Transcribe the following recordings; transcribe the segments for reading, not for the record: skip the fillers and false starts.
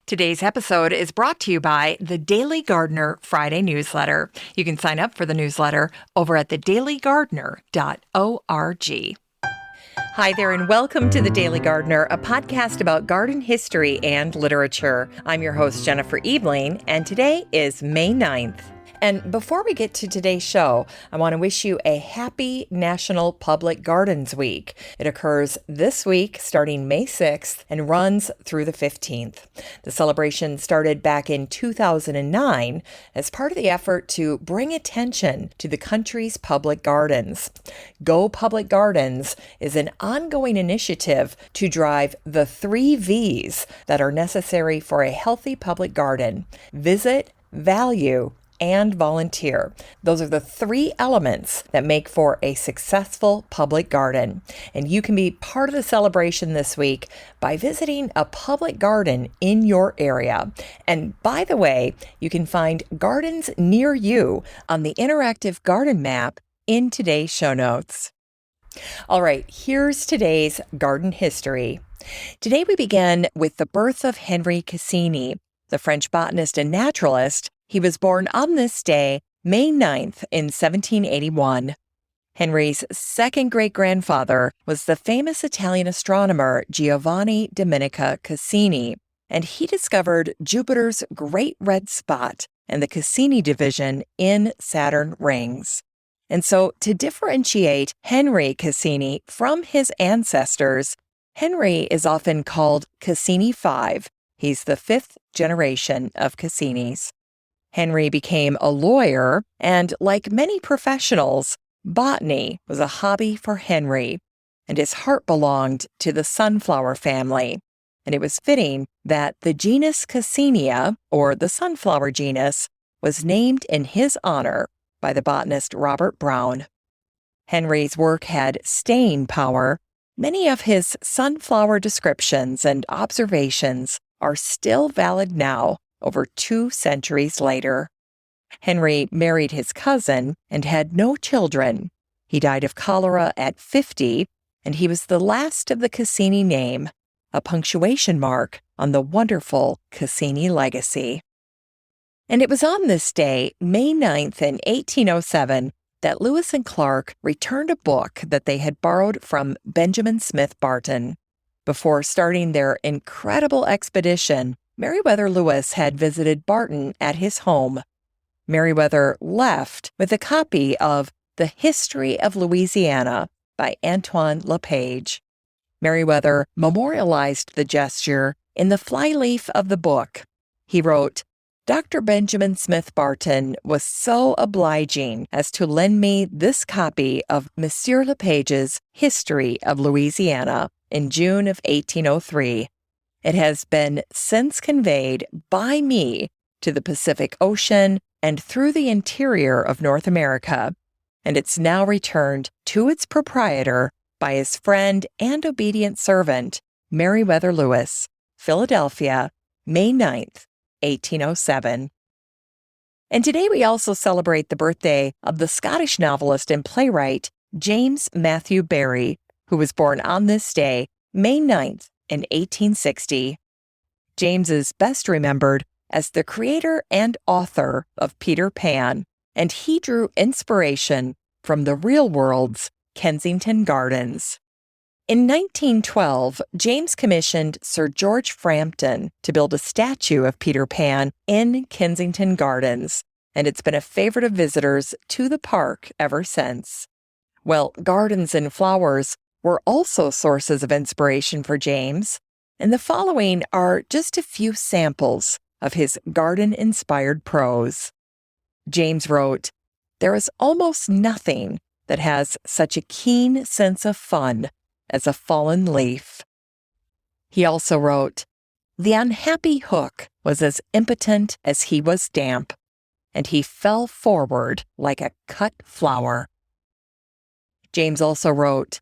Today's episode is brought to you by the Daily Gardener Friday newsletter. You can sign up for the newsletter over at thedailygardener.org. Hi there, and welcome to The Daily Gardener, a podcast about garden history and literature. I'm your host, Jennifer Ebling, and today is May 9th. And before we get to today's show, I want to wish you a happy National Public Gardens Week. It occurs this week, starting May 6th, and runs through the 15th. The celebration started back in 2009 as part of the effort to bring attention to the country's public gardens. Go Public Gardens is an ongoing initiative to drive the 3 V's that are necessary for a healthy public garden: visit, value, and volunteer. Those are the 3 elements that make for a successful public garden. And you can be part of the celebration this week by visiting a public garden in your area. And by the way, you can find gardens near you on the interactive garden map in today's show notes. All right, here's today's garden history. Today we begin with the birth of Henri Cassini, the French botanist and naturalist. He was born on this day, May 9th, in 1781. Henri's second great-grandfather was the famous Italian astronomer Giovanni Domenico Cassini, and he discovered Jupiter's Great Red Spot and the Cassini division in Saturn rings. And so, to differentiate Henri Cassini from his ancestors, Henri is often called Cassini V. He's the 5th generation of Cassinis. Henri became a lawyer, and like many professionals, botany was a hobby for Henri, and his heart belonged to the sunflower family. And it was fitting that the genus Cassinia, or the sunflower genus, was named in his honor by the botanist Robert Brown. Henri's work had staying power. Many of his sunflower descriptions and observations are still valid now, over 2 centuries later. Henri married his cousin and had no children. He died of cholera at 50, and he was the last of the Cassini name, a punctuation mark on the wonderful Cassini legacy. And it was on this day, May 9th in 1807, that Lewis and Clark returned a book that they had borrowed from Benjamin Smith Barton. Before starting their incredible expedition, Meriwether Lewis had visited Barton at his home. Meriwether left with a copy of The History of Louisiana by Antoine LePage. Meriwether memorialized the gesture in the flyleaf of the book. He wrote, "Dr. Benjamin Smith Barton was so obliging as to lend me this copy of Monsieur LePage's History of Louisiana in June of 1803. It has been since conveyed by me to the Pacific Ocean and through the interior of North America, and it's now returned to its proprietor by his friend and obedient servant, Meriwether Lewis, Philadelphia, May 9th, 1807. And today we also celebrate the birthday of the Scottish novelist and playwright James Matthew Barrie, who was born on this day, May 9th, in 1860. James is best remembered as the creator and author of Peter Pan, and he drew inspiration from the real world's Kensington Gardens. In 1912, James commissioned Sir George Frampton to build a statue of Peter Pan in Kensington Gardens, and it's been a favorite of visitors to the park ever since. Well, gardens and flowers were also sources of inspiration for James, and the following are just a few samples of his garden-inspired prose. James wrote, "There is almost nothing that has such a keen sense of fun as a fallen leaf." He also wrote, "The unhappy hook was as impotent as he was damp, and he fell forward like a cut flower." James also wrote,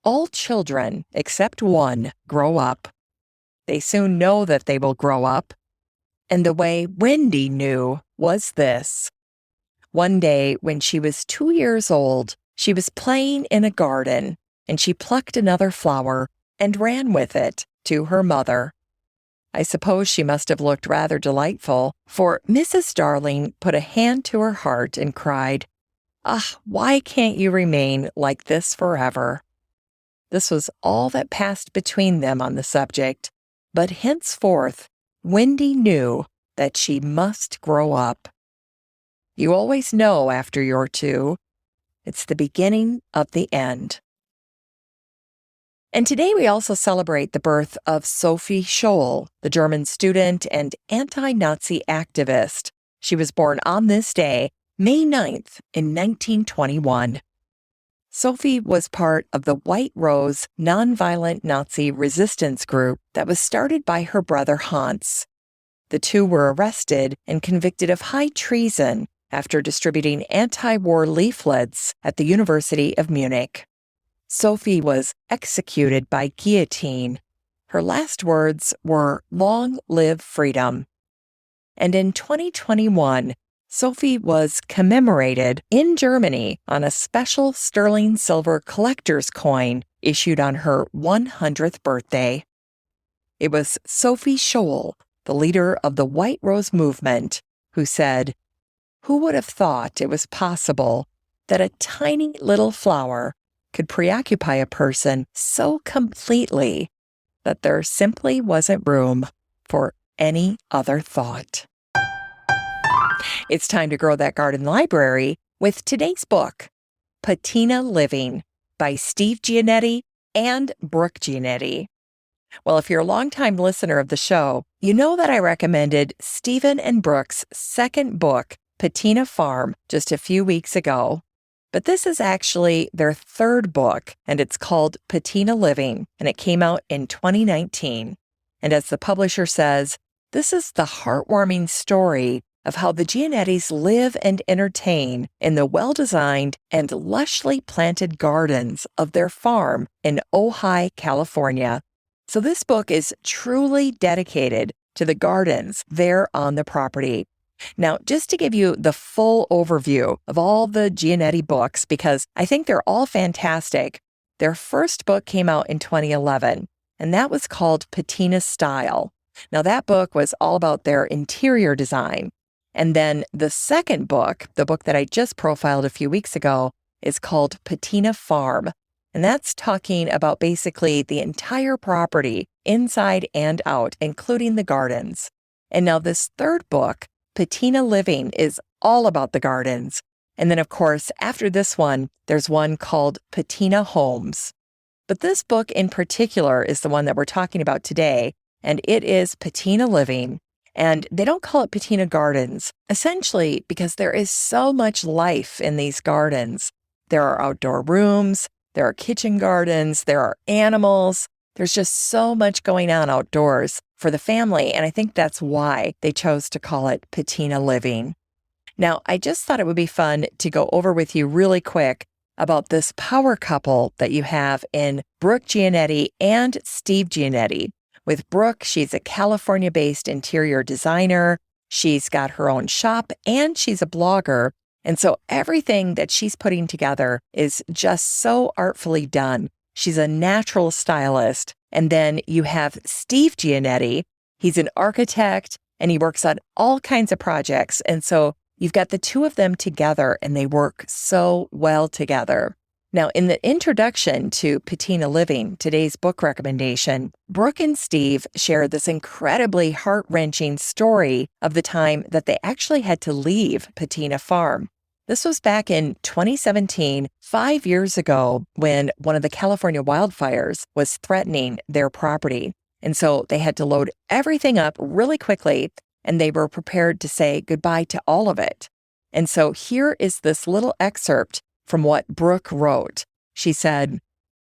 "All children, except one, grow up. They soon know that they will grow up. And the way Wendy knew was this. One day when she was 2 years old, she was playing in a garden, and she plucked another flower and ran with it to her mother. I suppose she must have looked rather delightful, for Mrs. Darling put a hand to her heart and cried, "Ah, why can't you remain like this forever?" This was all that passed between them on the subject, but henceforth Wendy knew that she must grow up. You always know after you're two. It's the beginning of the end. And today we also celebrate the birth of Sophie Scholl, the German student and anti-Nazi activist. She was born on this day, May 9th, in 1921. Sophie was part of the White Rose nonviolent Nazi resistance group that was started by her brother Hans. The two were arrested and convicted of high treason after distributing anti-war leaflets at the University of Munich. Sophie was executed by guillotine. Her last words were, "Long live freedom." And in 2021, Sophie was commemorated in Germany on a special sterling silver collector's coin issued on her 100th birthday. It was Sophie Scholl, the leader of the White Rose movement, who said, "Who would have thought it was possible that a tiny little flower could preoccupy a person so completely that there simply wasn't room for any other thought?" It's time to grow that garden library with today's book, Patina Living by Steve Giannetti and Brooke Giannetti. Well, if you're a longtime listener of the show, you know that I recommended Stephen and Brooke's second book, Patina Farm, just a few weeks ago. But this is actually their third book, and it's called Patina Living, and it came out in 2019. And as the publisher says, this is the heartwarming story of how the Giannettis live and entertain in the well-designed and lushly planted gardens of their farm in Ojai, California. So this book is truly dedicated to the gardens there on the property. Now, just to give you the full overview of all the Giannetti books, because I think they're all fantastic, their first book came out in 2011, and that was called Patina Style. Now, that book was all about their interior design. And then the second book, the book that I just profiled a few weeks ago, is called Patina Farm. And that's talking about basically the entire property, inside and out, including the gardens. And now this third book, Patina Living, is all about the gardens. And then, of course, after this one, there's one called Patina Homes. But this book in particular is the one that we're talking about today, and it is Patina Living. And they don't call it Patina Gardens, essentially because there is so much life in these gardens. There are outdoor rooms, there are kitchen gardens, there are animals. There's just so much going on outdoors for the family, and I think that's why they chose to call it Patina Living. Now, I just thought it would be fun to go over with you really quick about this power couple that you have in Brooke Giannetti and Steve Giannetti. With Brooke, she's a California-based interior designer. She's got her own shop and she's a blogger. And so everything that she's putting together is just so artfully done. She's a natural stylist. And then you have Steve Giannetti. He's an architect and he works on all kinds of projects. And so you've got the two of them together and they work so well together. Now, in the introduction to Patina Living, today's book recommendation, Brooke and Steve share this incredibly heart-wrenching story of the time that they actually had to leave Patina Farm. This was back in 2017, 5 years ago, when one of the California wildfires was threatening their property. And so they had to load everything up really quickly, and they were prepared to say goodbye to all of it. And so here is this little excerpt from what Brooke wrote. She said,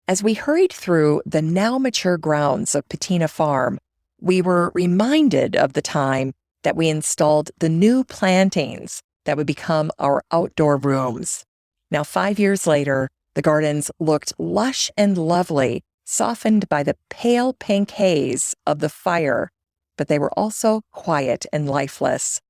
"As we hurried through the now mature grounds of Patina Farm, we were reminded of the time that we installed the new plantings that would become our outdoor rooms. Now, 5 years later, the gardens looked lush and lovely, softened by the pale pink haze of the fire, but they were also quiet and lifeless.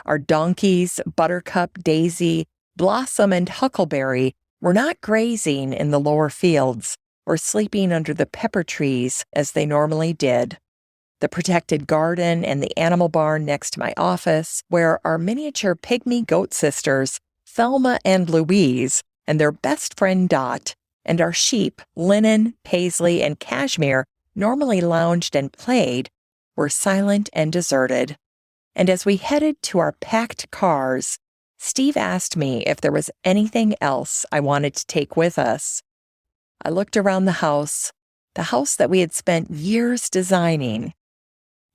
Our donkeys, Buttercup, Daisy, Blossom, and Huckleberry were not grazing in the lower fields or sleeping under the pepper trees as they normally did. the protected garden and the animal barn next to my office, where our miniature pygmy goat sisters, Thelma and Louise, and their best friend Dot, and our sheep, Linen, Paisley, and Cashmere, normally lounged and played, were silent and deserted. And as we headed to our packed cars, Steve asked me if there was anything else I wanted to take with us. I looked around the house that we had spent years designing,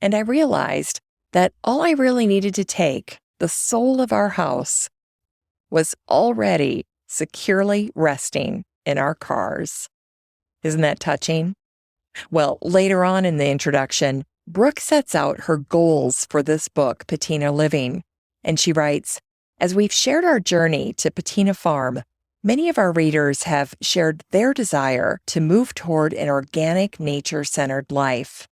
and I realized that all I really needed to take, the soul of our house, was already securely resting in our cars. Isn't that touching? Well, later on in the introduction, Brooke sets out her goals for this book, Patina Living, and she writes, "As we've shared our journey to Patina Farm, many of our readers have shared their desire to move toward an organic, nature-centered life.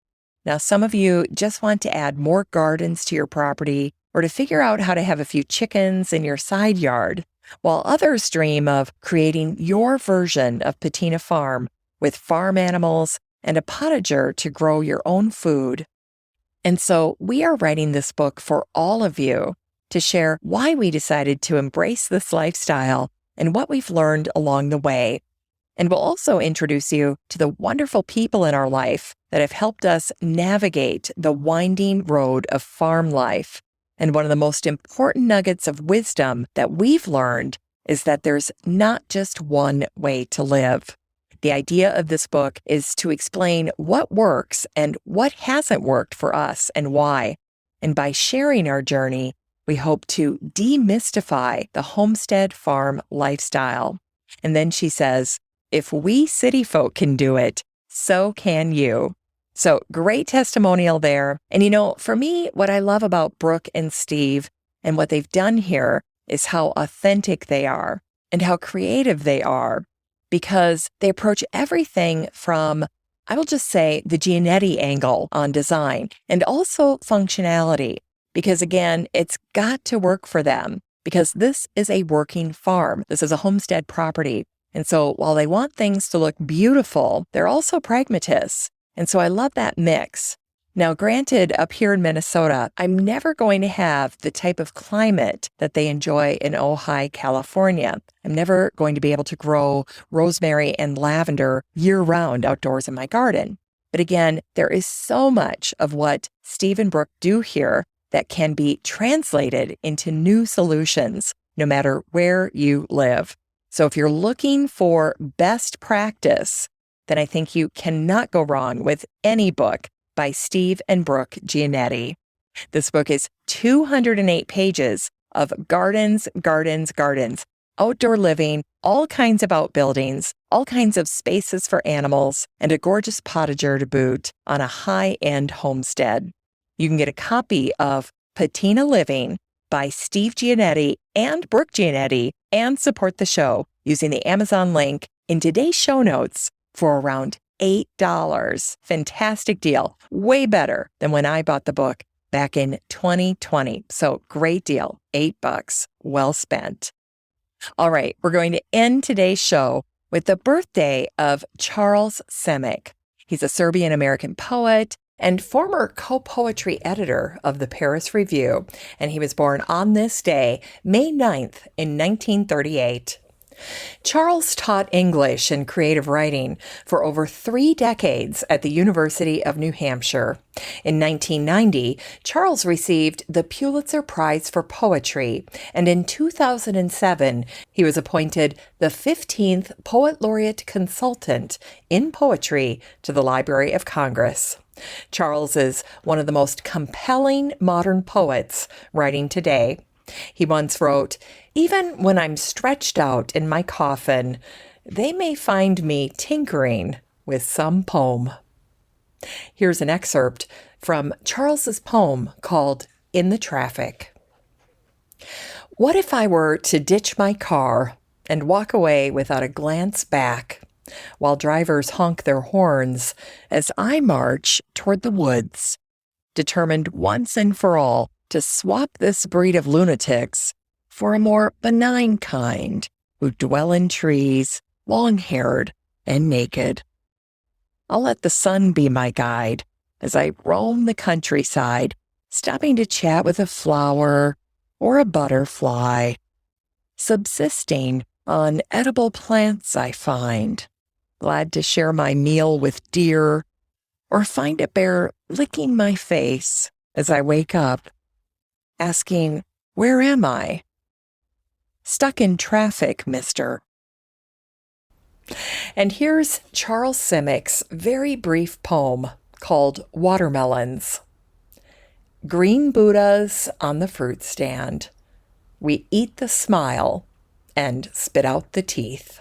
Now, some of you just want to add more gardens to your property or to figure out how to have a few chickens in your side yard, while others dream of creating your version of Patina Farm with farm animals and a potager to grow your own food. And so we are writing this book for all of you to share why we decided to embrace this lifestyle and what we've learned along the way. And we'll also introduce you to the wonderful people in our life that have helped us navigate the winding road of farm life. And one of the most important nuggets of wisdom that we've learned is that there's not just one way to live. The idea of this book is to explain what works and what hasn't worked for us and why. And by sharing our journey, we hope to demystify the homestead farm lifestyle. And then she says, if we city folk can do it, so can you. So great testimonial there. And for me, what I love about Brooke and Steve and what they've done here is how authentic they are and how creative they are, because they approach everything from, I will just say, the Giannetti angle on design and also functionality. Because again, it's got to work for them because this is a working farm. This is a homestead property. And so while they want things to look beautiful, they're also pragmatists. And so I love that mix. Now, granted, up here in Minnesota, I'm never going to have the type of climate that they enjoy in Ojai, California. I'm never going to be able to grow rosemary and lavender year-round outdoors in my garden. But again, there is so much of what Steve and Brooke do here that can be translated into new solutions, no matter where you live. So if you're looking for best practice, then I think you cannot go wrong with any book by Steve and Brooke Giannetti. This book is 208 pages of gardens, outdoor living, all kinds of outbuildings, all kinds of spaces for animals, and a gorgeous potager to boot on a high-end homestead. You can get a copy of Patina Living by Steve Giannetti and Brooke Giannetti and support the show using the Amazon link in today's show notes for around $8. Fantastic deal. Way better than when I bought the book back in 2020. So great deal. $8. Well spent. All right, we're going to end today's show with the birthday of Charles Semick. He's a Serbian-American poet and former co-poetry editor of the Paris Review, and he was born on this day, May 9th, in 1938. Charles taught English and creative writing for over 3 decades at the University of New Hampshire. In 1990, Charles received the Pulitzer Prize for Poetry, and in 2007, he was appointed the 15th Poet Laureate Consultant in Poetry to the Library of Congress. Charles is one of the most compelling modern poets writing today. He once wrote, "Even when I'm stretched out in my coffin, they may find me tinkering with some poem." Here's an excerpt from Charles's poem called In the Traffic. What if I were to ditch my car and walk away without a glance back, while drivers honk their horns as I march toward the woods, determined once and for all to swap this breed of lunatics for a more benign kind who dwell in trees, long-haired and naked. I'll let the sun be my guide, as I roam the countryside, stopping to chat with a flower or a butterfly, subsisting on edible plants I find, glad to share my meal with deer, or find a bear licking my face as I wake up, asking, "Where am I?" Stuck in traffic, mister. And here's Charles Simick's very brief poem called Watermelons. Green Buddhas on the fruit stand. We eat the smile and spit out the teeth.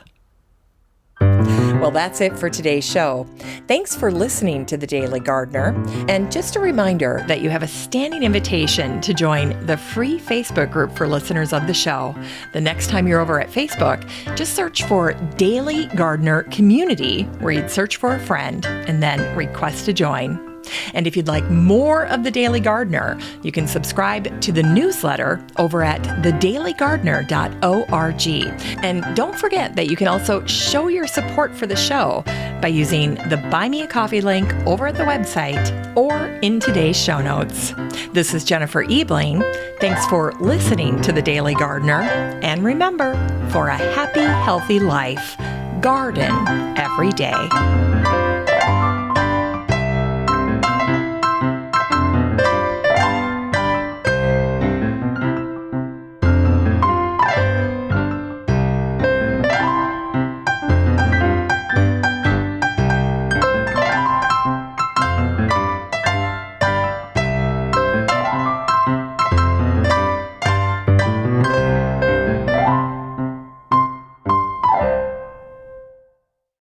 Well, that's it for today's show. Thanks for listening to The Daily Gardener. And just a reminder that you have a standing invitation to join the free Facebook group for listeners of the show. The next time you're over at Facebook, just search for Daily Gardener Community, where you'd search for a friend and then request to join. And if you'd like more of The Daily Gardener, you can subscribe to the newsletter over at thedailygardener.org. And don't forget that you can also show your support for the show by using the Buy Me a Coffee link over at the website or in today's show notes. This is Jennifer Ebling. Thanks for listening to The Daily Gardener. And remember, for a happy, healthy life, garden every day.